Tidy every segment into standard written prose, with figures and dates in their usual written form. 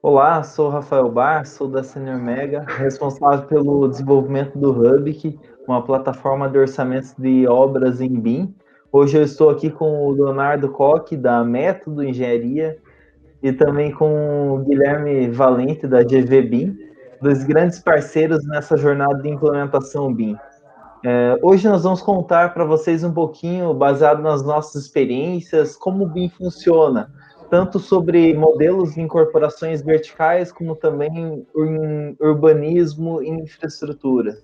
Olá, sou o Rafael Bar, sou da Senior Mega, responsável pelo desenvolvimento do Hubik, uma plataforma de orçamentos de obras em BIM. Hoje eu estou aqui com o Leonardo Coque, da Método Engenharia, e também com o Guilherme Valente, da GV BIM, dois grandes parceiros nessa jornada de implementação BIM. Hoje nós vamos contar para vocês um pouquinho, baseado nas nossas experiências, como o BIM funciona, tanto sobre modelos de incorporações verticais, como também em urbanismo e infraestrutura.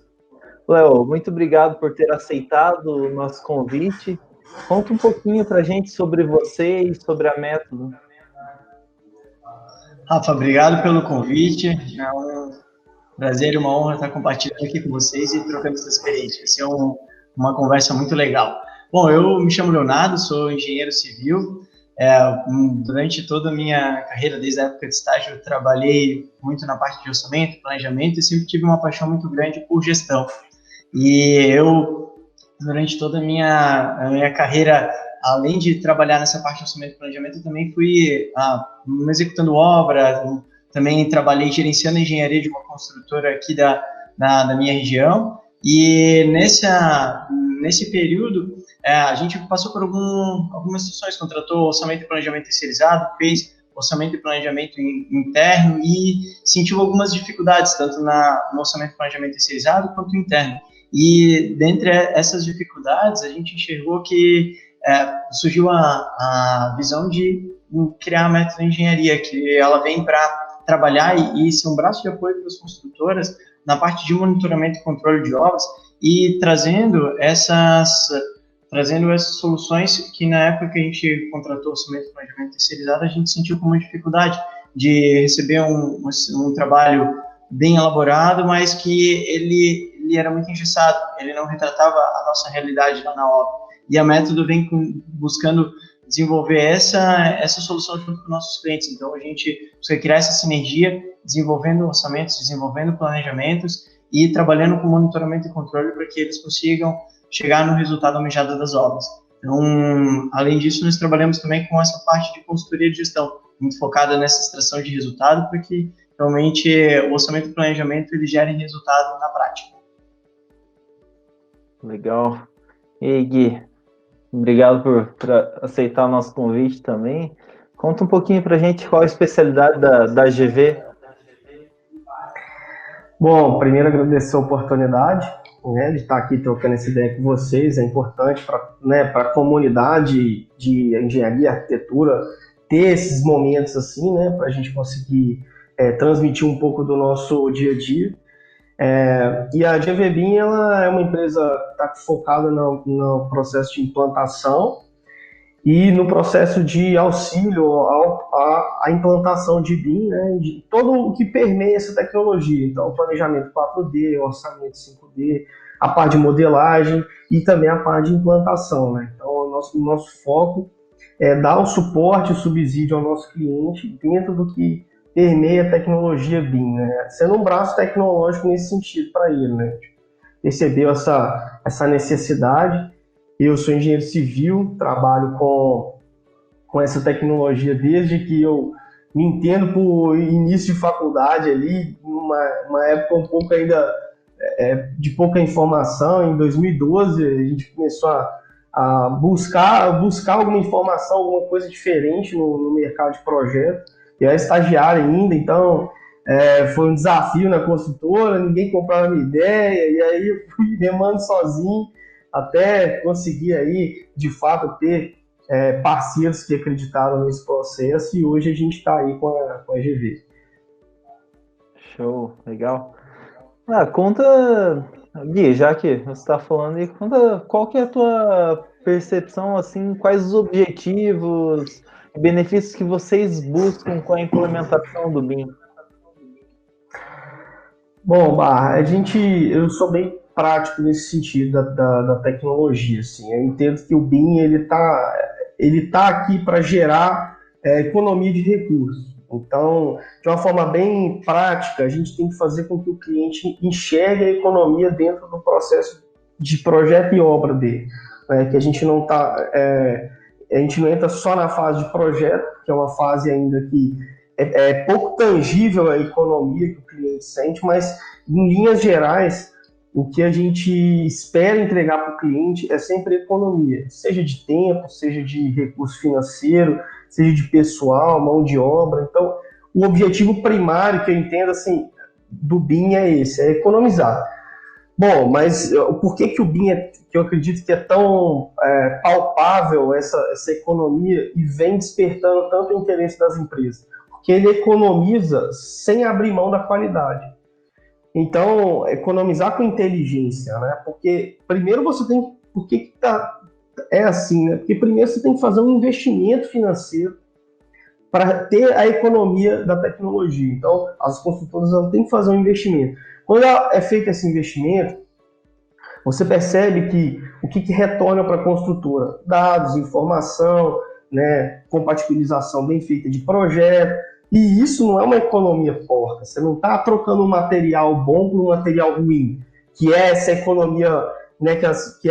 Léo, muito obrigado por ter aceitado o nosso convite. Conta um pouquinho para a gente sobre você e sobre a Método. Rafa, obrigado pelo convite. É um prazer e uma honra estar compartilhando aqui com vocês e trocando essa experiência. Vai ser uma conversa muito legal. Bom, eu me chamo Leonardo, sou engenheiro civil. Durante toda a minha carreira, desde a época de estágio, eu trabalhei muito na parte de orçamento, planejamento e sempre tive uma paixão muito grande por gestão. E eu, durante toda a minha carreira, além de trabalhar nessa parte de orçamento e planejamento, eu também fui executando obra, também trabalhei gerenciando a engenharia de uma construtora aqui da minha região. E nesse período, a gente passou por algumas situações, contratou orçamento e planejamento terceirizado, fez orçamento e planejamento interno e sentiu algumas dificuldades, tanto no orçamento e planejamento terceirizado quanto interno. E dentre essas dificuldades, a gente enxergou que surgiu a visão de criar a Método Engenharia, que ela vem para trabalhar e ser um braço de apoio para as construtoras na parte de monitoramento e controle de obras e trazendo essas soluções que na época que a gente contratou o orçamento de planejamento terceirizado, a gente sentiu como uma dificuldade de receber um trabalho bem elaborado, mas que ele era muito engessado, ele não retratava a nossa realidade lá na obra. E a Método vem buscando desenvolver essa solução junto com nossos clientes. Então, a gente busca criar essa sinergia, desenvolvendo orçamentos, desenvolvendo planejamentos e trabalhando com monitoramento e controle para que eles consigam chegar no resultado almejado das obras. Então, além disso, nós trabalhamos também com essa parte de consultoria de gestão, muito focada nessa extração de resultado, para que realmente o orçamento e planejamento ele gere resultado na prática. Legal. E aí, Gui, obrigado por aceitar o nosso convite também. Conta um pouquinho para a gente qual a especialidade da GV. Bom, primeiro agradecer a oportunidade, né, de estar aqui trocando essa ideia com vocês. É importante para a comunidade de engenharia e arquitetura ter esses momentos assim, né, para a gente conseguir transmitir um pouco do nosso dia a dia. E a GVBIM, ela é uma empresa que está focada no processo de implantação e no processo de auxílio à implantação de BIM, né, de todo o que permeia essa tecnologia. Então, planejamento 4D, orçamento 5D, a parte de modelagem e também a parte de implantação. Né? Então, o nosso foco é dar o suporte, o subsídio ao nosso cliente dentro do que permeia a tecnologia BIM, né? Sendo um braço tecnológico nesse sentido para ele. Né? Percebeu essa necessidade. Eu sou engenheiro civil, trabalho com essa tecnologia desde que eu me entendo por início de faculdade ali, uma época um pouco ainda de pouca informação. Em 2012 a gente começou a buscar alguma informação, alguma coisa diferente no mercado de projeto. Eu era estagiário ainda, então foi um desafio na construtora, ninguém comprava a minha ideia, e aí eu fui remando sozinho até conseguir aí, de fato, ter parceiros que acreditaram nesse processo, e hoje a gente está aí com a GV. Show, legal. Conta, Gui, já que você está falando aí, conta qual que é a tua percepção, assim, quais os objetivos e benefícios que vocês buscam com a implementação do BIM? Bom, eu sou bem prático nesse sentido da tecnologia, assim. Eu entendo que o BIM ele tá aqui para gerar economia de recursos. Então, de uma forma bem prática, a gente tem que fazer com que o cliente enxergue a economia dentro do processo de projeto e obra dele, né? Que a gente não entra só na fase de projeto, que é uma fase ainda que é pouco tangível a economia que o cliente sente, mas em linhas gerais, o que a gente espera entregar para o cliente é sempre economia, seja de tempo, seja de recurso financeiro, seja de pessoal, mão de obra. Então, o objetivo primário que eu entendo assim do BIM é esse, é economizar. Bom, mas por que o BIM que eu acredito que é tão palpável essa economia e vem despertando tanto o interesse das empresas? Porque ele economiza sem abrir mão da qualidade. Então, economizar com inteligência, né? Porque primeiro você tem... Por que é assim, né? Porque primeiro você tem que fazer um investimento financeiro para ter a economia da tecnologia. Então, as construtoras têm que fazer um investimento. Quando é feito esse investimento, você percebe que o que retorna para a construtora? Dados, informação, né, compatibilização bem feita de projeto. E isso não é uma economia porca. Você não está trocando um material bom por um material ruim, que é essa economia, né, que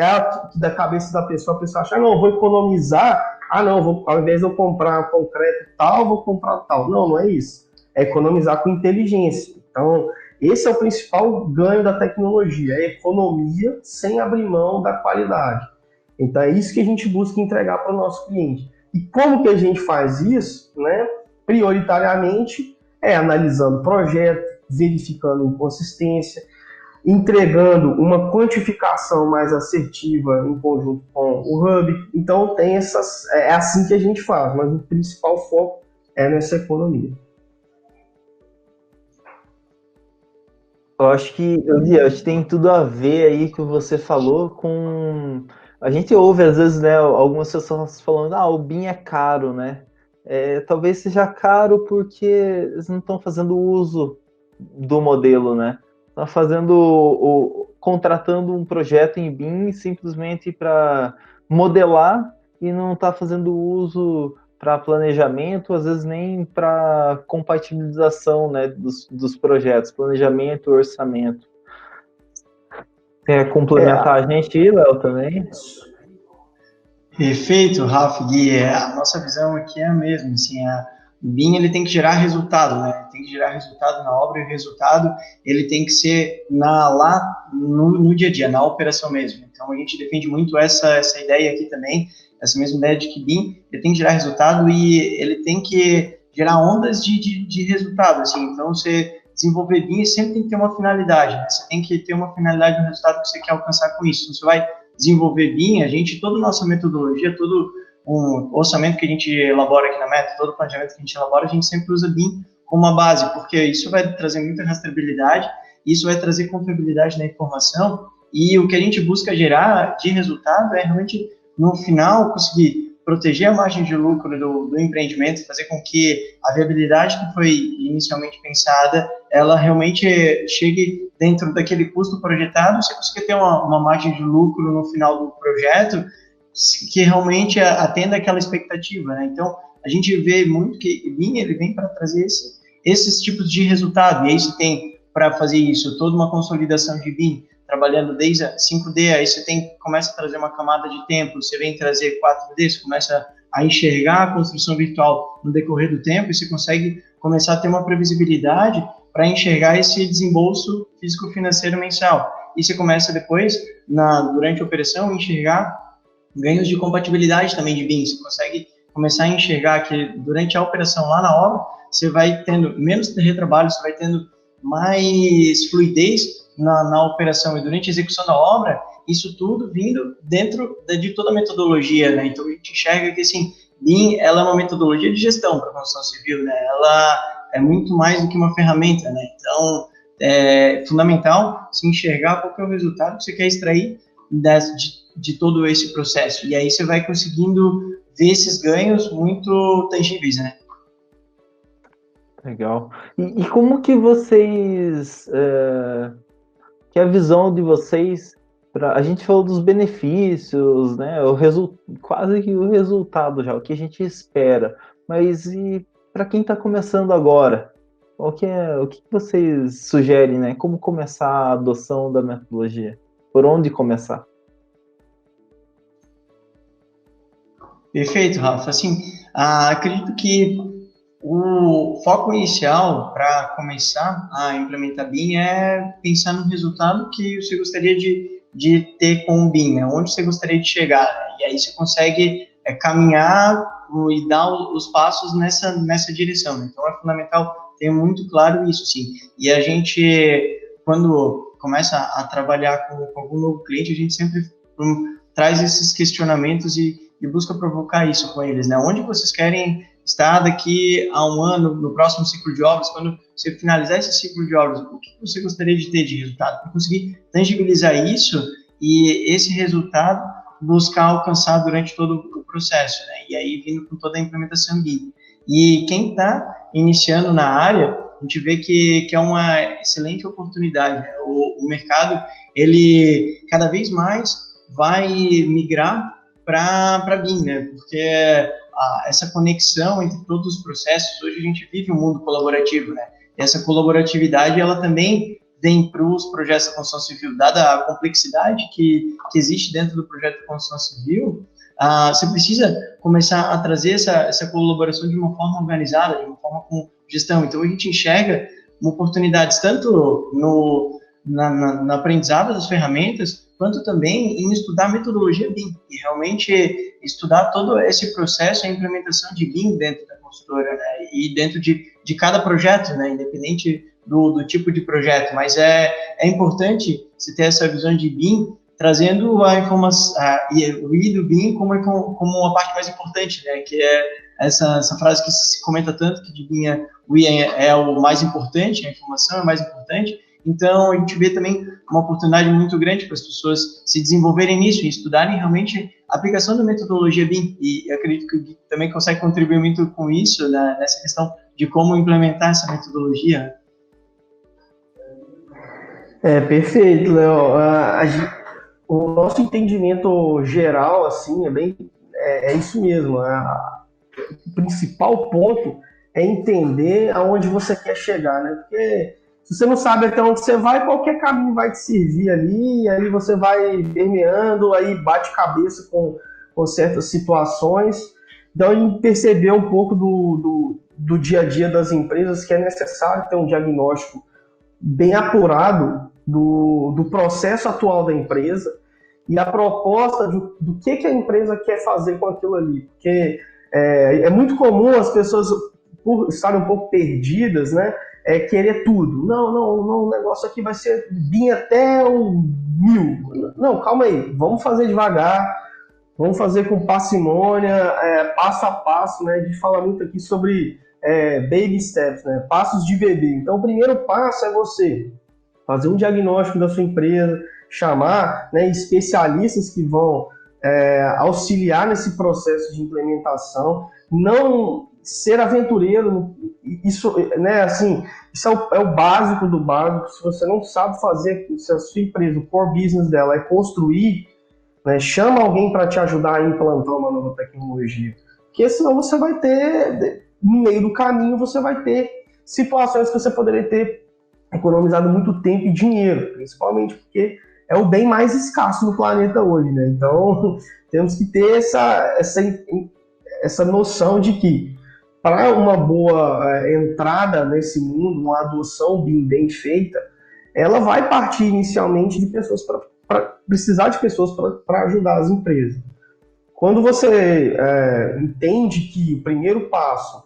da cabeça da pessoa, a pessoa acha, não, vou economizar, não, ao invés de eu comprar concreto tal, vou comprar tal. Não, não é isso. É economizar com inteligência. Então, esse é o principal ganho da tecnologia, é a economia sem abrir mão da qualidade. Então é isso que a gente busca entregar para o nosso cliente. E como que a gente faz isso? Né? Prioritariamente é analisando o projeto, verificando inconsistência, entregando uma quantificação mais assertiva em conjunto com o Hub. Então é assim que a gente faz, mas o principal foco é nessa economia. Eu acho que tem tudo a ver aí que você falou com... A gente ouve às vezes, né, algumas pessoas falando, o BIM é caro, né? Talvez seja caro porque eles não estão fazendo uso do modelo, né? Estão contratando um projeto em BIM simplesmente para modelar e não está fazendo uso para planejamento, às vezes nem para compatibilização, né, dos projetos, planejamento, orçamento. Quer complementar a gente aí, Léo, também? Perfeito, Ralf, Gui. A nossa visão aqui é a mesma. Assim, o BIM ele tem que gerar resultado, né? Ele tem que gerar resultado na obra e o resultado ele tem que ser lá no dia a dia, na operação mesmo. Então a gente defende muito essa ideia aqui também, essa mesma ideia de que BIM ele tem que gerar resultado e ele tem que gerar ondas de resultado. Assim. Então você desenvolver BIM sempre tem que ter uma finalidade, né? Você tem que ter uma finalidade no resultado que você quer alcançar com isso. Você vai desenvolver BIM, toda a nossa metodologia, todo um orçamento que a gente elabora aqui na Meta, todo o planejamento que a gente elabora, a gente sempre usa BIM como uma base, porque isso vai trazer muita rastreabilidade, isso vai trazer confiabilidade na informação, e o que a gente busca gerar de resultado é realmente, no final, conseguir proteger a margem de lucro do empreendimento, fazer com que a viabilidade que foi inicialmente pensada, ela realmente chegue dentro daquele custo projetado, você conseguir ter uma margem de lucro no final do projeto que realmente atenda aquela expectativa, né? Então, a gente vê muito que o BIM, ele vem para trazer esses tipos de resultado, e aí você tem, para fazer isso, toda uma consolidação de BIM, trabalhando desde a 5D, aí você começa a trazer uma camada de tempo, você vem trazer 4D, você começa a enxergar a construção virtual no decorrer do tempo, e você consegue começar a ter uma previsibilidade para enxergar esse desembolso físico-financeiro mensal. E você começa depois, durante a operação, enxergar ganhos de compatibilidade também de BIM. Você consegue começar a enxergar que durante a operação lá na obra, você vai tendo menos retrabalho, você vai tendo mais fluidez na operação e durante a execução da obra, isso tudo vindo dentro de toda a metodologia, né? Então a gente enxerga que assim, BIM, ela é uma metodologia de gestão para a construção civil, né? Ela é muito mais do que uma ferramenta, né? Então é fundamental se enxergar qual que é o resultado que você quer extrair de todo esse processo, e aí você vai conseguindo ver esses ganhos muito tangíveis, né? Legal. E como que vocês... que a visão de vocês... A gente falou dos benefícios, né? Quase que o resultado já, o que a gente espera. Mas e para quem está começando agora? O que vocês sugerem, né? Como começar a adoção da metodologia? Por onde começar? Perfeito, Rafa. Assim, acredito que O foco inicial para começar a implementar BIM é pensar no resultado que você gostaria de ter com o BIM, né? Onde você gostaria de chegar, né? E aí você consegue caminhar e dar os passos nessa direção, né? Então é fundamental ter muito claro isso, sim. E a gente, quando começa a trabalhar com algum novo cliente, a gente sempre traz esses questionamentos e busca provocar isso com eles, né? Onde vocês querem estar daqui a um ano, no próximo ciclo de obras, quando você finalizar esse ciclo de obras, o que você gostaria de ter de resultado? Para conseguir tangibilizar isso e esse resultado buscar alcançar durante todo o processo, né? E aí vindo com toda a implementação BIM. E quem está iniciando na área, a gente vê que é uma excelente oportunidade, né? O mercado, ele cada vez mais vai migrar para BIM, né? Porque essa conexão entre todos os processos, hoje a gente vive um mundo colaborativo, né? E essa colaboratividade, ela também vem para os projetos da construção civil, dada a complexidade que existe dentro do projeto de construção civil, você precisa começar a trazer essa colaboração de uma forma organizada, de uma forma com gestão. Então, a gente enxerga oportunidades tanto no aprendizado das ferramentas, quanto também em estudar a metodologia BIM, e realmente estudar todo esse processo, a implementação de BIM dentro da consultora, né, e dentro de cada projeto, né, independente do tipo de projeto, mas é importante você ter essa visão de BIM, trazendo a informação, o I do BIM como a parte mais importante, né, que é essa frase que se comenta tanto, que de BIM o I é o mais importante, a informação é mais importante. Então, a gente vê também uma oportunidade muito grande para as pessoas se desenvolverem nisso e estudarem realmente a aplicação da metodologia BIM. E eu acredito que o Gui também consegue contribuir muito com isso, né, nessa questão de como implementar essa metodologia. Perfeito, Léo. O nosso entendimento geral, assim, é isso mesmo. O principal ponto é entender aonde você quer chegar, né? Porque se você não sabe até onde você vai, qualquer caminho vai te servir ali, e aí você vai permeando, aí bate cabeça com certas situações. Então, a gente percebeu um pouco do dia a dia das empresas que é necessário ter um diagnóstico bem apurado do processo atual da empresa e a proposta do que a empresa quer fazer com aquilo ali. Porque é muito comum as pessoas, por estarem um pouco perdidas, né, querer tudo. Não, o negócio aqui vai ser BIM até o 1000. Não, calma aí, vamos fazer devagar, vamos fazer com parcimônia, passo a passo, né? A gente fala muito aqui sobre baby steps, né, passos de bebê. Então, o primeiro passo é você fazer um diagnóstico da sua empresa, chamar, né, especialistas que vão auxiliar nesse processo de implementação, não ser aventureiro, isso, né, assim, isso é o básico do básico. Se você não sabe fazer, se a sua empresa, o core business dela é construir, né, chama alguém para te ajudar a implantar uma nova tecnologia, porque senão você vai ter, no meio do caminho, você vai ter situações que você poderia ter economizado muito tempo e dinheiro, principalmente porque é o bem mais escasso no planeta hoje, né? Então, temos que ter essa noção de que, para uma boa entrada nesse mundo, uma adoção bem feita, ela vai partir inicialmente de pessoas para precisar de pessoas para ajudar as empresas. Quando você entende que o primeiro passo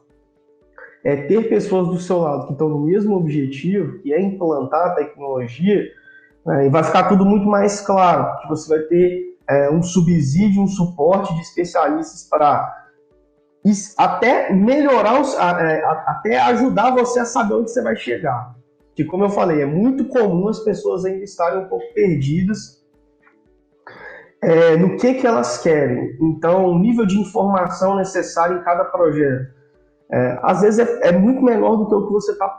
é ter pessoas do seu lado que estão no mesmo objetivo, que é implantar a tecnologia, e vai ficar tudo muito mais claro, que você vai ter um subsídio, um suporte de especialistas para até melhorar, até ajudar você a saber onde você vai chegar. Que, como eu falei, é muito comum as pessoas ainda estarem um pouco perdidas no que elas querem. Então, o nível de informação necessário em cada projeto, às vezes é muito menor do que o que você está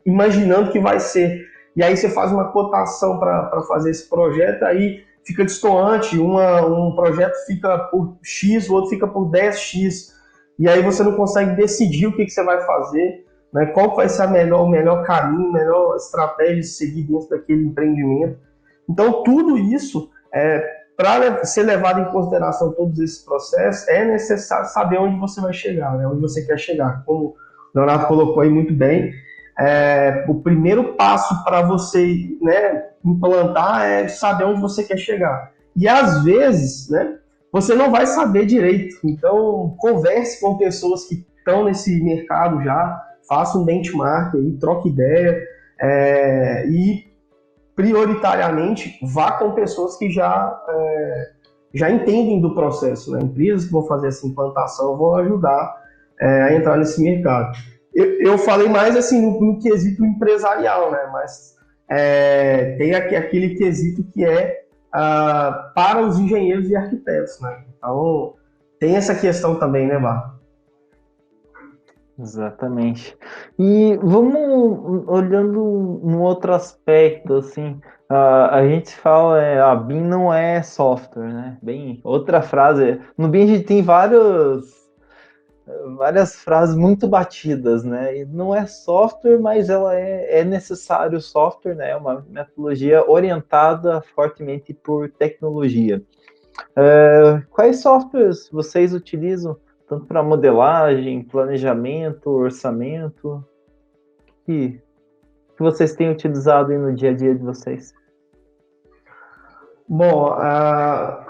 imaginando que vai ser. E aí você faz uma cotação para fazer esse projeto, aí fica destoante, um projeto fica por X, o outro fica por 10X, e aí você não consegue decidir o que você vai fazer, né? Qual vai ser o melhor caminho, a melhor estratégia de seguir dentro daquele empreendimento. Então, tudo isso, para ser levado em consideração todos esses processos, é necessário saber onde você vai chegar, né? Onde você quer chegar, como o Leonardo colocou aí muito bem. O primeiro passo para você, né, implantar é saber onde você quer chegar. E às vezes, né, você não vai saber direito. Então, converse com pessoas que estão nesse mercado já, faça um benchmark aí, troque ideia, e prioritariamente vá com pessoas que já entendem do processo, né? Empresas que vão fazer essa implantação vão ajudar a entrar nesse mercado. Eu falei mais assim no quesito empresarial, né? Mas tem aquele quesito que para os engenheiros e arquitetos, né? Então tem essa questão também, né, Bar? Exatamente. E vamos olhando um outro aspecto, assim, a gente fala, a BIM não é software, né? Bem, outra frase, no BIM a gente tem várias frases muito batidas, né? E não é software, mas ela é necessário software, né? É uma metodologia orientada fortemente por tecnologia. Quais softwares vocês utilizam, tanto para modelagem, planejamento, orçamento, que vocês têm utilizado aí no dia a dia de vocês? Bom,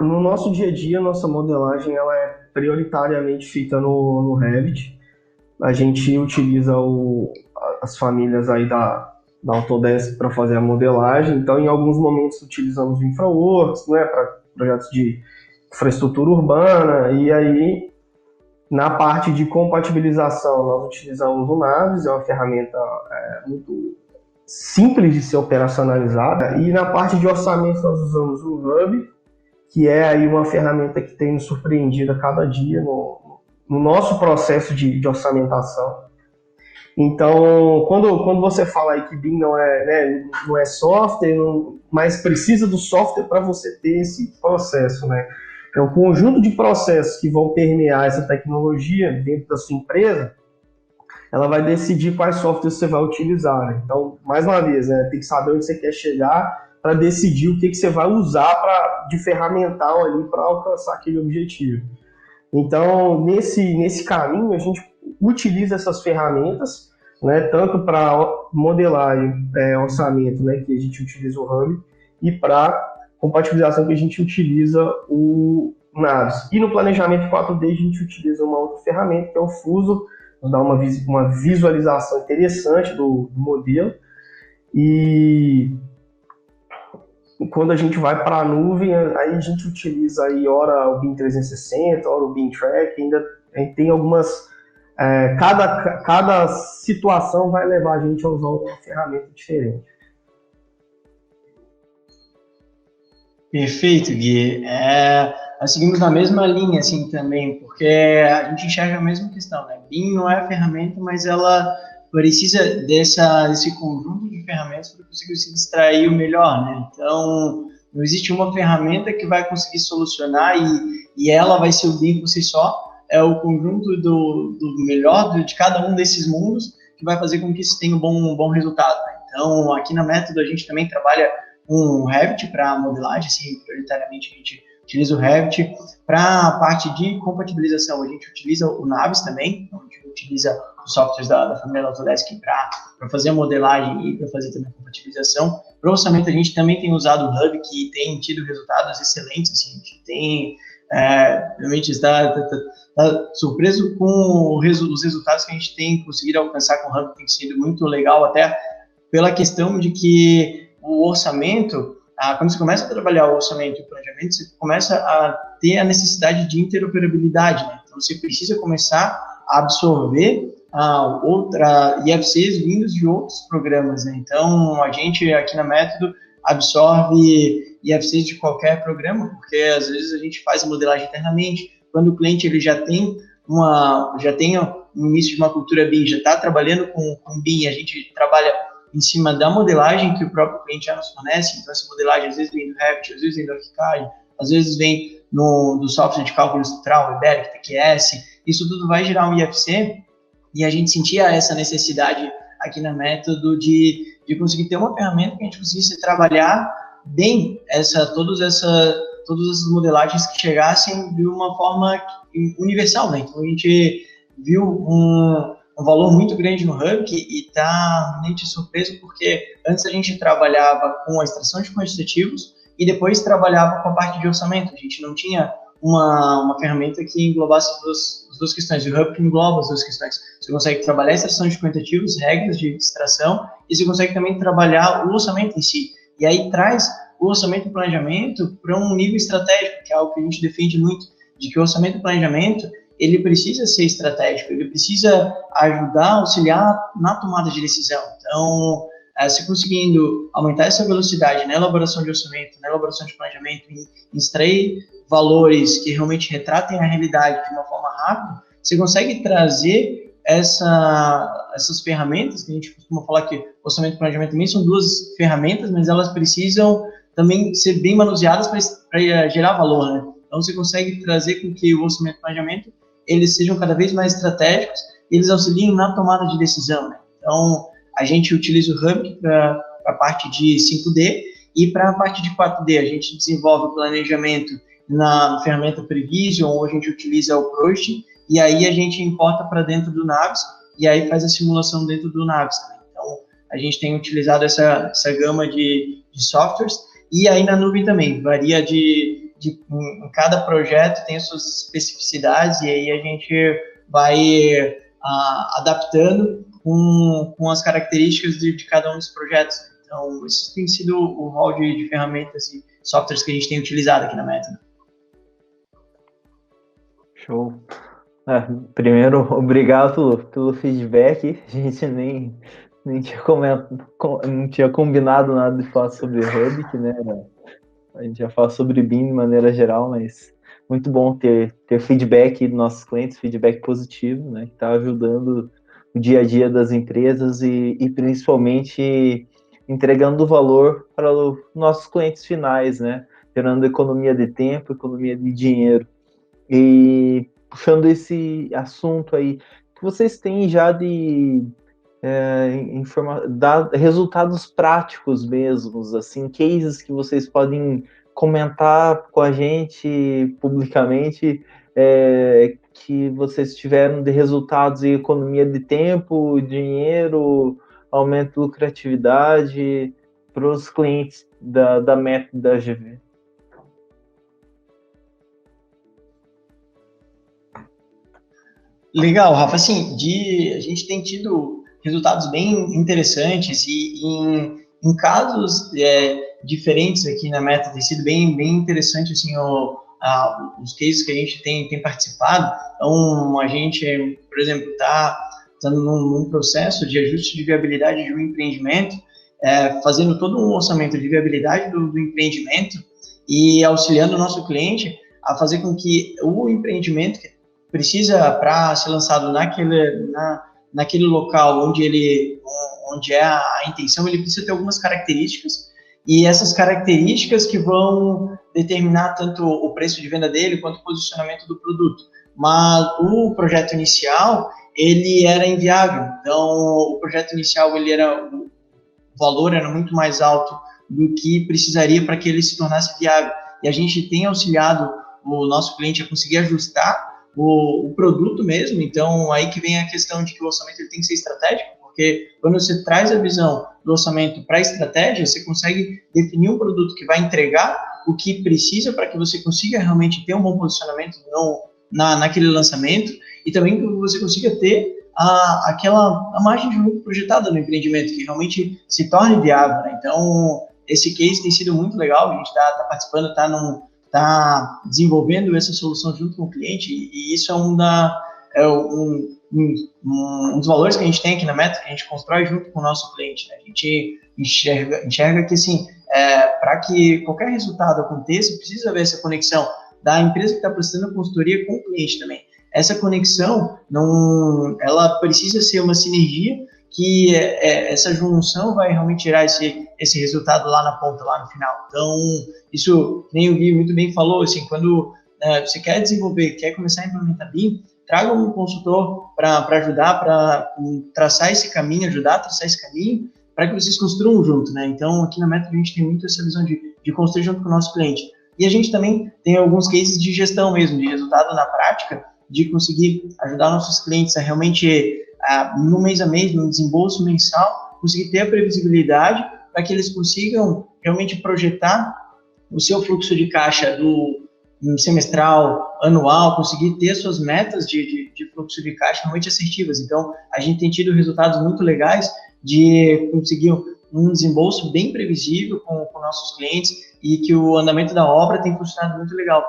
no nosso dia a dia, nossa modelagem ela é prioritariamente feita no Revit. A gente utiliza as famílias aí da Autodesk para fazer a modelagem. Então, em alguns momentos, utilizamos o InfraWorks, né, para projetos de infraestrutura urbana. E aí, na parte de compatibilização, nós utilizamos o Navis, é uma ferramenta muito simples de ser operacionalizada. E na parte de orçamento, nós usamos o Hub, que é aí uma ferramenta que tem nos surpreendido a cada dia no nosso processo de orçamentação. Então, quando você fala aí que BIM não é software, mas precisa do software para você ter esse processo, né? É um conjunto de processos que vão permear essa tecnologia dentro da sua empresa, ela vai decidir quais softwares você vai utilizar, né? Então, mais uma vez, né, tem que saber onde você quer chegar para decidir o que você vai usar de ferramental ali para alcançar aquele objetivo. Então, nesse caminho, a gente utiliza essas ferramentas, né, tanto para modelagem, orçamento, né, que a gente utiliza o Hub, e para compatibilização que a gente utiliza o Navis. E no planejamento 4D a gente utiliza uma outra ferramenta, que é o Fuso, nos dá uma visualização interessante do modelo. E quando a gente vai para a nuvem, aí a gente utiliza aí, ora o BIM 360, ora o BIM Track, ainda tem algumas... cada situação vai levar a gente a usar uma ferramenta diferente. Perfeito, Gui. Nós seguimos na mesma linha, assim, também, porque a gente enxerga a mesma questão, né? BIM não é a ferramenta, mas ela precisa desse conjunto de ferramentas para conseguir se extrair o melhor, né? Então, não existe uma ferramenta que vai conseguir solucionar e ela vai ser o BIM por si só. É o conjunto do melhor de cada um desses mundos que vai fazer com que isso tenha um bom resultado, né? Então, aqui na Método, a gente também trabalha um Revit para modelagem, assim, prioritariamente a gente utiliza o Revit. Para a parte de compatibilização, a gente utiliza o Navis também, então a gente utiliza os softwares da família da Autodesk para fazer a modelagem e para fazer também a compatibilização. Para o orçamento, a gente também tem usado o Hub, que tem tido resultados excelentes, assim, a gente tem, realmente está surpreso com os resultados que a gente tem conseguido alcançar com o Hub, tem sido muito legal, até pela questão de que o orçamento, quando você começa a trabalhar o orçamento e o planejamento, você começa a ter a necessidade de interoperabilidade, né? Então, você precisa começar a absorver IFCs vindos de outros programas, né? Então, a gente aqui na Método absorve IFCs de qualquer programa, porque às vezes a gente faz a modelagem internamente, quando o cliente ele já tem um início de uma cultura BIM, já está trabalhando com BIM, a gente trabalha em cima da modelagem que o próprio cliente já nos fornece. Então, essa modelagem às vezes vem do Revit, às vezes vem do ArchiCAD, às vezes vem do software de cálculo estrutural, Iberic, TQS. Isso tudo vai gerar um IFC e a gente sentia essa necessidade aqui na Método de conseguir ter uma ferramenta que a gente conseguisse trabalhar bem todas essas modelagens que chegassem de uma forma universal, né? Então, a gente viu um valor muito grande no Hub e está realmente surpreso porque antes a gente trabalhava com a extração de quantitativos e depois trabalhava com a parte de orçamento. A gente não tinha uma ferramenta que englobasse as duas questões. O Hub engloba as duas questões. Você consegue trabalhar a extração de quantitativos, regras de extração, e você consegue também trabalhar o orçamento em si. E aí traz o orçamento e planejamento para um nível estratégico, que é algo que a gente defende muito, de que o orçamento e planejamento ele precisa ser estratégico, ele precisa ajudar, auxiliar na tomada de decisão. Então, se conseguindo aumentar essa velocidade na elaboração de orçamento, na elaboração de planejamento, em extrair valores que realmente retratem a realidade de uma forma rápida, você consegue trazer essas ferramentas, que a gente costuma falar que orçamento e planejamento também são duas ferramentas, mas elas precisam também ser bem manuseadas para gerar valor, né? Então, você consegue trazer com que o orçamento e planejamento eles sejam cada vez mais estratégicos e eles auxiliem na tomada de decisão, né? Então, a gente utiliza o Hub para a parte de 5D e para a parte de 4D. A gente desenvolve o planejamento na ferramenta Prevision, ou a gente utiliza o Prost, e aí a gente importa para dentro do Navis, e aí faz a simulação dentro do Navis. Então, a gente tem utilizado essa gama de softwares, e aí na nuvem também, varia em cada projeto tem as suas especificidades, e aí a gente vai adaptando com as características de cada um dos projetos. Então, esse tem sido o rol de ferramentas e softwares que a gente tem utilizado aqui na Meta. Show. Primeiro, obrigado pelo feedback. A gente nem não tinha combinado nada de falar sobre Hub, né? A gente já fala sobre BIM de maneira geral, mas muito bom ter feedback dos nossos clientes, feedback positivo, né? Que está ajudando o dia a dia das empresas e principalmente entregando valor para os nossos clientes finais, né? Gerando economia de tempo, economia de dinheiro. E puxando esse assunto aí, que vocês têm já de resultados práticos mesmos, assim, cases que vocês podem comentar com a gente publicamente, que vocês tiveram de resultados em economia de tempo, dinheiro, aumento de lucratividade para os clientes da Meta da GV. Legal, Rafa. Assim, a gente tem tido resultados bem interessantes e em casos diferentes aqui na Meta tem sido bem interessante assim, os cases que a gente tem participado. Então, a gente, por exemplo, está num processo de ajuste de viabilidade de um empreendimento, fazendo todo um orçamento de viabilidade do empreendimento e auxiliando o nosso cliente a fazer com que o empreendimento que precisa para ser lançado naquele local onde é a intenção, ele precisa ter algumas características, e essas características que vão determinar tanto o preço de venda dele quanto o posicionamento do produto. Mas o projeto inicial, ele era inviável. Então, o projeto inicial, o valor era muito mais alto do que precisaria para que ele se tornasse viável. E a gente tem auxiliado o nosso cliente a conseguir ajustar o produto mesmo. Então, aí que vem a questão de que o orçamento ele tem que ser estratégico, porque quando você traz a visão do orçamento para a estratégia, você consegue definir um produto que vai entregar o que precisa para que você consiga realmente ter um bom posicionamento naquele lançamento, e também que você consiga ter a margem de lucro projetada no empreendimento, que realmente se torne viável, né? Então, esse case tem sido muito legal, a gente está participando, está desenvolvendo essa solução junto com o cliente, e isso é um dos valores que a gente tem aqui na Meta, que a gente constrói junto com o nosso cliente, né? A gente enxerga que, assim, para que qualquer resultado aconteça, precisa haver essa conexão da empresa que está prestando a consultoria com o cliente também. Essa conexão, ela precisa ser uma sinergia, que essa junção vai realmente gerar esse resultado lá na ponta, lá no final. Então, isso, nem o Gui muito bem falou, assim, quando você quer desenvolver, quer começar a implementar BIM, traga um consultor para ajudar, para traçar esse caminho, ajudar a traçar esse caminho, para que vocês construam junto, né? Então, aqui na Meta, a gente tem muito essa visão de construir junto com o nosso cliente. E a gente também tem alguns cases de gestão mesmo, de resultado na prática, de conseguir ajudar nossos clientes a realmente no mês a mês, no desembolso mensal, conseguir ter a previsibilidade para que eles consigam realmente projetar o seu fluxo de caixa do semestral, anual, conseguir ter suas metas de fluxo de caixa realmente assertivas. Então, a gente tem tido resultados muito legais de conseguir um desembolso bem previsível com nossos clientes e que o andamento da obra tem funcionado muito legal,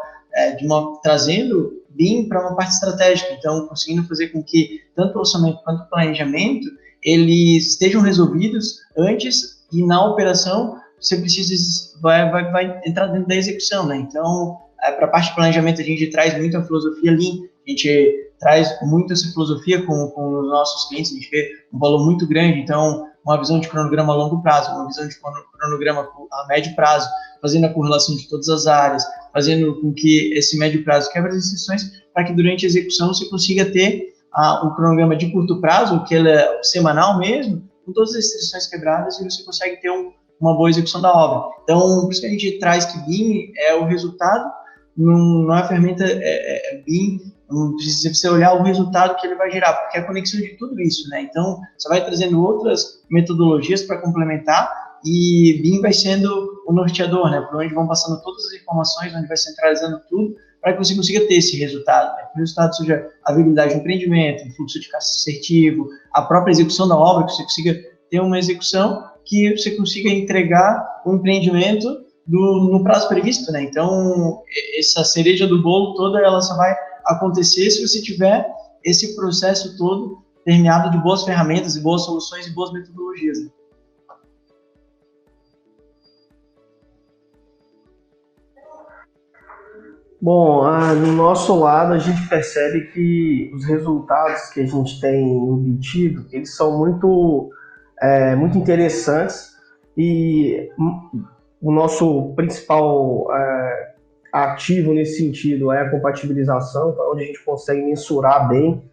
trazendo BIM para uma parte estratégica, então conseguindo fazer com que tanto o orçamento quanto o planejamento eles estejam resolvidos antes e na operação você precisa vai entrar dentro da execução, né? Então, para a parte de planejamento a gente traz muita filosofia Lean, a gente traz muito essa filosofia com os nossos clientes, a gente vê um valor muito grande, então uma visão de cronograma a longo prazo, uma visão de cronograma a médio prazo, fazendo a correlação de todas as áreas, fazendo com que esse médio prazo quebre as restrições para que durante a execução você consiga ter um cronograma de curto prazo, que ele é semanal mesmo, com todas as restrições quebradas e você consegue ter uma boa execução da obra. Então, por isso que a gente traz que BIM é o resultado, não é a ferramenta BIM, você precisa olhar o resultado que ele vai gerar, porque é a conexão de tudo isso, né? Então, você vai trazendo outras metodologias para complementar e BIM vai sendo o norteador, né? Por onde vão passando todas as informações, onde vai centralizando tudo, para que você consiga ter esse resultado, né? Que o resultado seja a viabilidade do empreendimento, o fluxo de caixa assertivo, a própria execução da obra, que você consiga ter uma execução que você consiga entregar o empreendimento no prazo previsto, né? Então, essa cereja do bolo toda, ela só vai acontecer se você tiver esse processo todo permeado de boas ferramentas, e boas soluções e boas metodologias, né? Bom, no nosso lado a gente percebe que os resultados que a gente tem obtido, eles são muito interessantes e o nosso principal ativo nesse sentido é a compatibilização, onde a gente consegue mensurar bem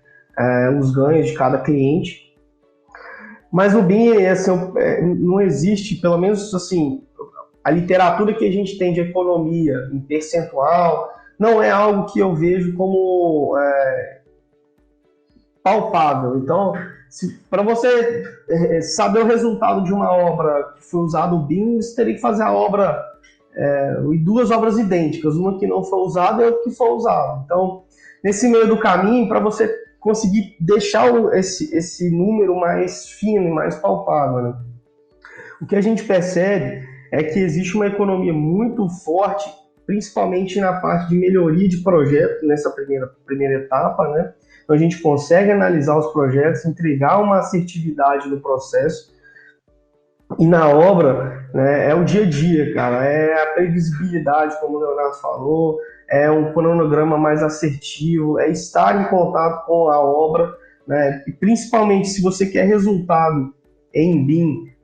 os ganhos de cada cliente. Mas no BIM não existe, pelo menos assim, a literatura que a gente tem de economia em percentual não é algo que eu vejo como palpável. Então, para você saber o resultado de uma obra que foi usado o BIM, você teria que fazer a obra e duas obras idênticas, uma que não foi usada e outra que foi usada. Então, nesse meio do caminho, para você conseguir deixar esse número mais fino e mais palpável, né? O que a gente percebe é que existe uma economia muito forte, principalmente na parte de melhoria de projeto, nessa primeira etapa, né? Então a gente consegue analisar os projetos, entregar uma assertividade no processo, e na obra, né, é o dia a dia, cara, é a previsibilidade, como o Leonardo falou, é um cronograma mais assertivo, é estar em contato com a obra, né? E principalmente se você quer resultado em BIM,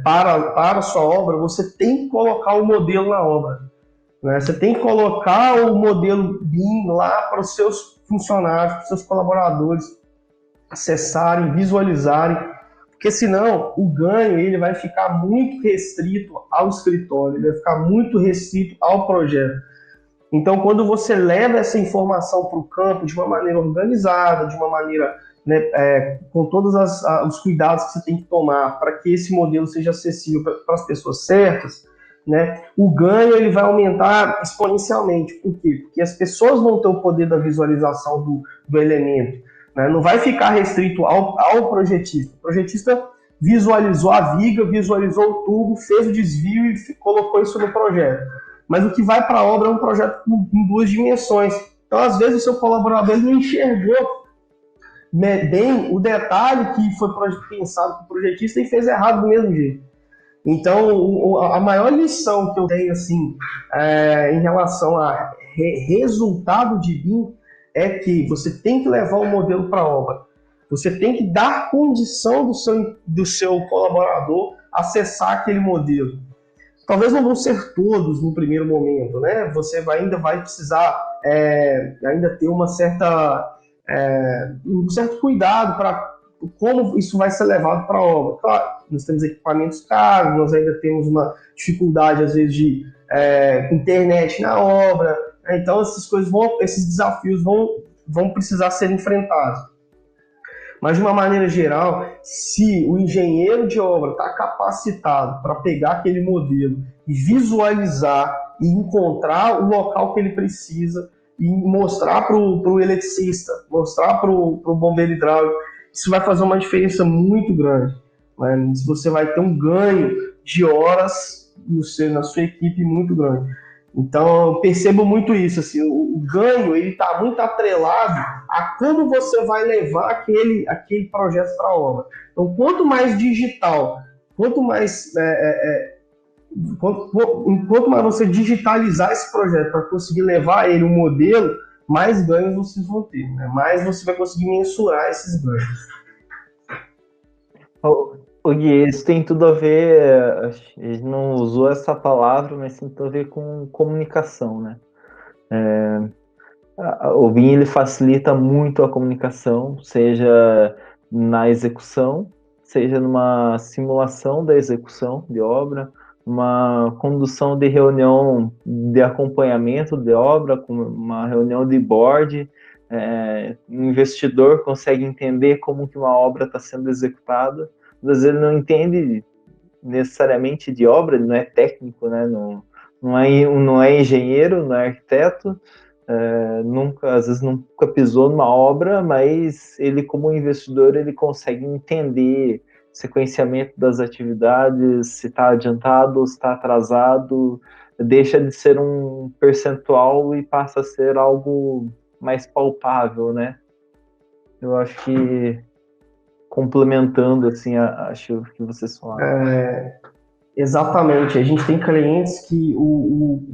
para a sua obra, você tem que colocar o modelo na obra, né? Você tem que colocar o modelo BIM lá para os seus funcionários, para os seus colaboradores acessarem, visualizarem, porque senão o ganho ele vai ficar muito restrito ao escritório, ele vai ficar muito restrito ao projeto. Então, quando você leva essa informação para o campo de uma maneira organizada, de uma maneira, né, com todos os cuidados que você tem que tomar para que esse modelo seja acessível para as pessoas certas, né, o ganho ele vai aumentar exponencialmente. Por quê? Porque as pessoas vão ter o poder da visualização do elemento, né? Não vai ficar restrito ao projetista. O projetista visualizou a viga, visualizou o tubo, fez o desvio e colocou isso no projeto. Mas o que vai para a obra é um projeto em duas dimensões. Então, às vezes, o seu colaborador não enxergou bem o detalhe que foi pensado para o projetista e fez errado do mesmo jeito. Então, a maior lição que eu tenho assim, em relação a resultado de BIM é que você tem que levar o modelo para a obra. Você tem que dar condição do seu colaborador acessar aquele modelo. Talvez não vão ser todos no primeiro momento, né? Você ainda vai precisar ainda ter um certo cuidado para como isso vai ser levado para a obra. Claro, nós temos equipamentos caros, nós ainda temos uma dificuldade, às vezes, de internet na obra. Então, esses desafios vão precisar ser enfrentados. Mas, de uma maneira geral, se o engenheiro de obra está capacitado para pegar aquele modelo e visualizar e encontrar o local que ele precisa e mostrar para o eletricista, mostrar para o bombeiro hidráulico, isso vai fazer uma diferença muito grande. Né? Você vai ter um ganho de horas na sua equipe muito grande. Então, eu percebo muito isso, assim, o ganho ele está muito atrelado a como você vai levar aquele projeto para a obra. Então, quanto mais digital, quanto mais mais você digitalizar esse projeto para conseguir levar ele um modelo, mais ganhos vocês vão ter, né? Mais você vai conseguir mensurar esses ganhos. O Gui, isso tem tudo a ver, a gente não usou essa palavra, mas tem tudo a ver com comunicação, né? O BIM ele facilita muito a comunicação, seja na execução, seja numa simulação da execução de obra, uma condução de reunião de acompanhamento de obra, uma reunião de board, o investidor consegue entender como que uma obra está sendo executada. Às vezes ele não entende necessariamente de obra, ele não é técnico, né? Não é engenheiro, não é arquiteto, às vezes nunca pisou numa obra, mas ele como investidor ele consegue entender sequenciamento das atividades, se está adiantado, se está atrasado, deixa de ser um percentual e passa a ser algo mais palpável, né? Eu acho que complementando assim, acho que vocês falaram. Exatamente, a gente tem clientes que o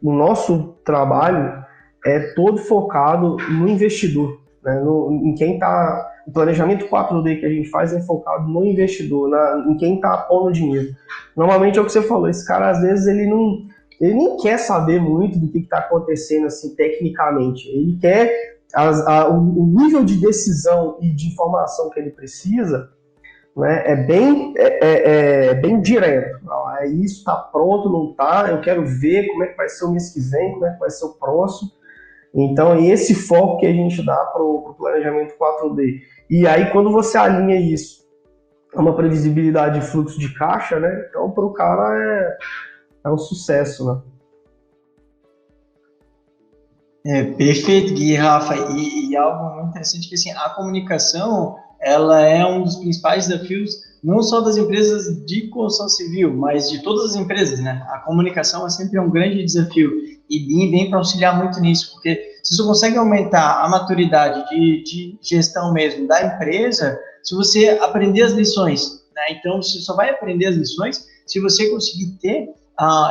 nosso trabalho é todo focado no investidor, né? Em quem está. O planejamento 4D que a gente faz é focado no investidor, em quem está pondo dinheiro. Normalmente é o que você falou, esse cara às vezes ele nem quer saber muito do que está acontecendo assim tecnicamente. Ele quer o nível de decisão e de informação que ele precisa, né, é bem direto. Isso está pronto, não está? Eu quero ver como é que vai ser o mês que vem, como é que vai ser o próximo. Então, é esse foco que a gente dá para o planejamento 4D. E aí, quando você alinha isso a uma previsibilidade de fluxo de caixa, né? Então, para o cara é um sucesso, né? Perfeito, Gui e Rafa. E algo muito interessante que assim, a comunicação ela é um dos principais desafios, não só das empresas de construção civil, mas de todas as empresas, né? A comunicação é sempre um grande desafio e BIM vem para auxiliar muito nisso, porque se você consegue aumentar a maturidade de gestão mesmo da empresa, se você aprender as lições, né? Então, você só vai aprender as lições se você conseguir ter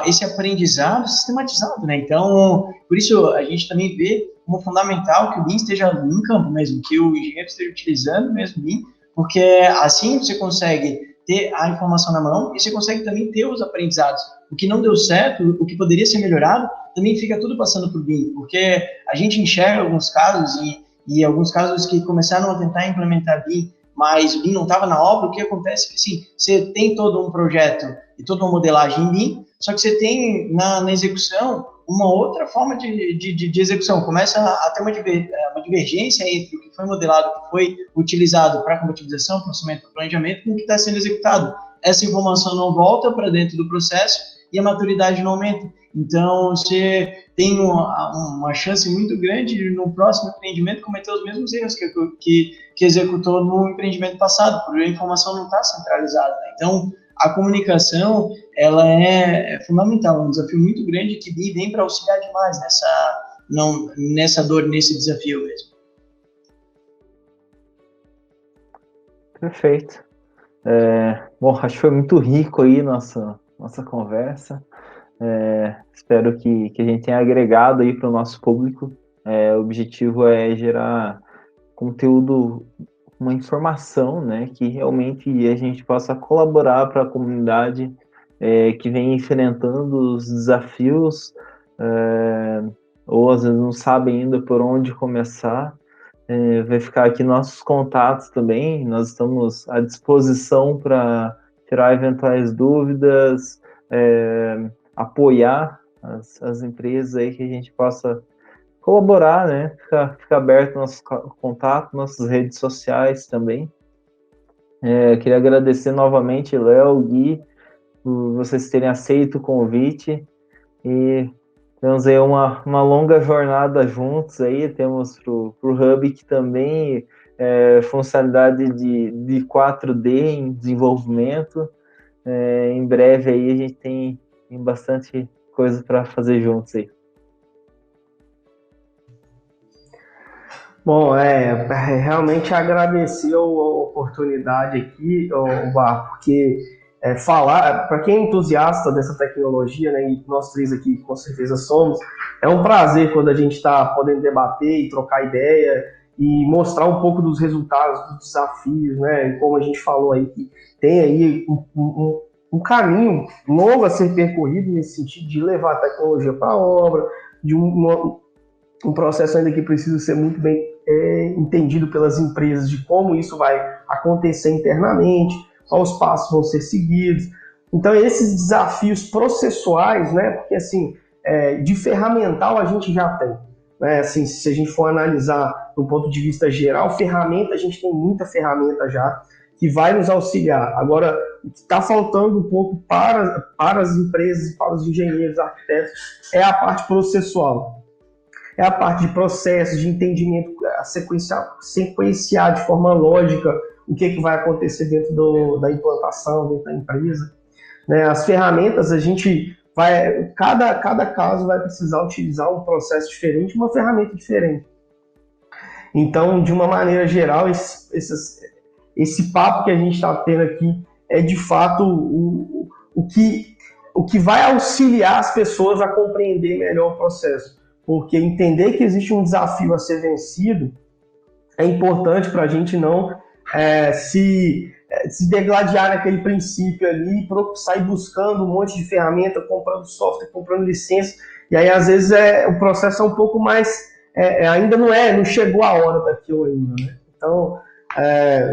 esse aprendizado sistematizado, né? Então, por isso a gente também vê como fundamental que o BIM esteja em campo mesmo, que o engenheiro esteja utilizando mesmo o BIM, porque assim você consegue ter a informação na mão e você consegue também ter os aprendizados. O que não deu certo, o que poderia ser melhorado, também fica tudo passando por BIM, porque a gente enxerga alguns casos e alguns casos que começaram a tentar implementar BIM, mas o BIM não estava na obra. O que acontece é que, assim, você tem todo um projeto e toda uma modelagem em BIM, só que você tem na execução uma outra forma de execução. Começa a ter uma divergência entre o que foi modelado, o que foi utilizado para compatibilização, processamento e planejamento, com o que está sendo executado. Essa informação não volta para dentro do processo e a maturidade não aumenta. Então, você tem uma chance muito grande de, no próximo empreendimento, cometer os mesmos erros que executou no empreendimento passado, porque a informação não está centralizada. Então, a comunicação ela é fundamental, é um desafio muito grande que vem para auxiliar demais nessa dor, nesse desafio mesmo. Perfeito. Bom, acho que foi muito rico aí nossa conversa. Espero que a gente tenha agregado aí para o nosso público. O objetivo é gerar conteúdo, uma informação, né, que realmente a gente possa colaborar para a comunidade que vem enfrentando os desafios, ou às vezes não sabe ainda por onde começar. Vai ficar aqui nossos contatos também, nós estamos à disposição para tirar eventuais dúvidas, apoiar as empresas aí que a gente possa colaborar, né? Ficar aberto nosso contato, nossas redes sociais também. Queria agradecer novamente, Léo, Gui, por vocês terem aceito o convite e temos aí uma longa jornada juntos aí, temos pro Hub que também funcionalidade de 4D em desenvolvimento. Em breve aí a gente tem bastante coisa para fazer juntos aí. Bom, realmente agradecer a oportunidade aqui, Bar, porque falar, para quem é entusiasta dessa tecnologia, né, e nós três aqui com certeza somos, é um prazer quando a gente está podendo debater e trocar ideia e mostrar um pouco dos resultados, dos desafios, né, e como a gente falou aí, que tem aí um caminho novo a ser percorrido nesse sentido de levar a tecnologia para a obra, de um processo ainda que precisa ser muito bem entendido pelas empresas de como isso vai acontecer internamente, quais passos vão ser seguidos. Então, esses desafios processuais, né, porque assim, de ferramental a gente já tem. Né, assim, se a gente for analisar do ponto de vista geral, ferramenta, a gente tem muita ferramenta já que vai nos auxiliar. Agora, o que está faltando um pouco para as empresas, para os engenheiros, arquitetos, é a parte processual. É a parte de processo, de entendimento, sequenciar de forma lógica o que vai acontecer dentro da implantação, dentro da empresa. Né? As ferramentas, a gente vai, cada caso vai precisar utilizar um processo diferente, uma ferramenta diferente. Então, de uma maneira geral, esse papo que a gente está tendo aqui é de fato o que vai auxiliar as pessoas a compreender melhor o processo. Porque entender que existe um desafio a ser vencido é importante para a gente não se degladiar naquele princípio ali, sair buscando um monte de ferramenta, comprando software, comprando licença, e aí às vezes o processo é um pouco mais, ainda não chegou a hora daquilo ainda, né? Então,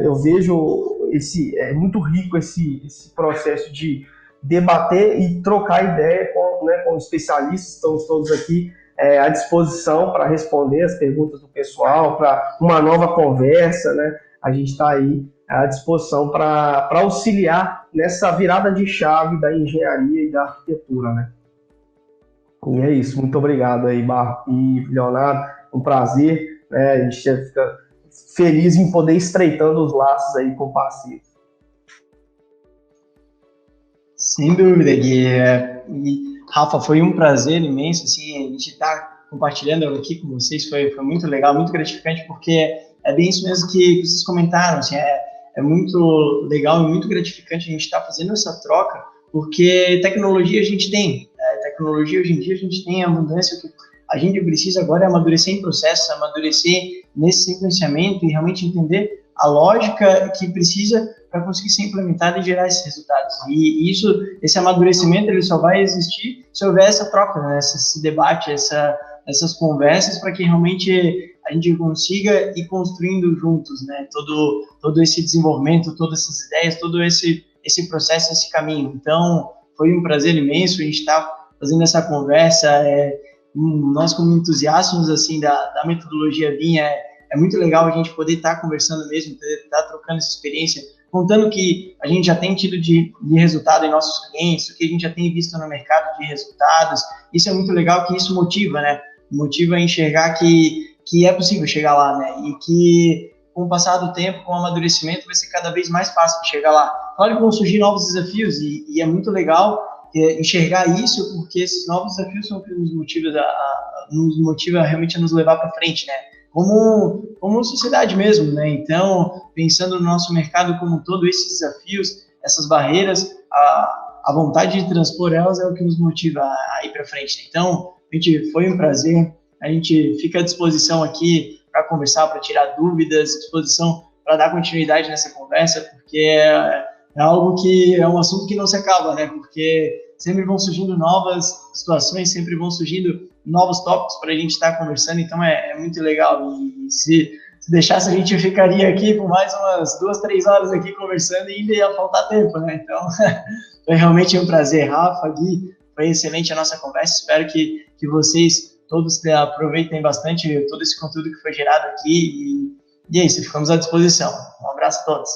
eu vejo é muito rico esse processo de debater e trocar ideia com especialistas, estamos todos aqui à disposição para responder as perguntas do pessoal, para uma nova conversa, né? A gente está aí à disposição para auxiliar nessa virada de chave da engenharia e da arquitetura, né? E é isso, muito obrigado aí, Barro e Leonardo, um prazer, né? A gente fica feliz em poder estreitando os laços aí com parceiros. Sem dúvida, Gui. E Rafa, foi um prazer imenso, assim, a gente estar compartilhando aqui com vocês, foi muito legal, muito gratificante, porque é bem isso mesmo que vocês comentaram, assim, é muito legal e muito gratificante a gente estar fazendo essa troca, porque tecnologia a gente tem, tecnologia hoje em dia a gente tem abundância, o que a gente precisa agora é amadurecer em processo, amadurecer nesse sequenciamento e realmente entender a lógica que precisa para conseguir ser implementada e gerar esses resultados. E esse amadurecimento ele só vai existir se houver essa troca, né? Esse debate, essas conversas, para que realmente a gente consiga ir construindo juntos, né? Todo esse desenvolvimento, todas essas ideias, todo esse processo, esse caminho. Então, foi um prazer imenso a gente estar fazendo essa conversa. Nós, como entusiastas assim, da metodologia BIM, é muito legal a gente poder estar conversando mesmo, estar trocando essa experiência, contando que a gente já tem tido de resultado em nossos clientes, o que a gente já tem visto no mercado de resultados. Isso é muito legal, que isso motiva, né? Motiva a enxergar que é possível chegar lá, né? E que com o passar do tempo, com o amadurecimento, vai ser cada vez mais fácil de chegar lá. Claro que vão surgir novos desafios e é muito legal enxergar isso, porque esses novos desafios são o que nos motiva realmente a nos levar para frente, né? Como sociedade mesmo, né? Então, pensando no nosso mercado como um todo, esses desafios, essas barreiras, a vontade de transpor elas é o que nos motiva a ir para frente. Então, foi um prazer, a gente fica à disposição aqui para conversar, para tirar dúvidas, disposição para dar continuidade nessa conversa, porque é algo que é um assunto que não se acaba, né? Porque sempre vão surgindo novas situações, sempre vão surgindo novos tópicos para a gente estar conversando, então é muito legal. E se deixasse, a gente ficaria aqui por mais umas 2, 3 horas aqui conversando e ainda ia faltar tempo, né? Então, foi realmente um prazer, Rafa, Gui, foi excelente a nossa conversa, espero que vocês todos aproveitem bastante todo esse conteúdo que foi gerado aqui e é isso, ficamos à disposição. Um abraço a todos.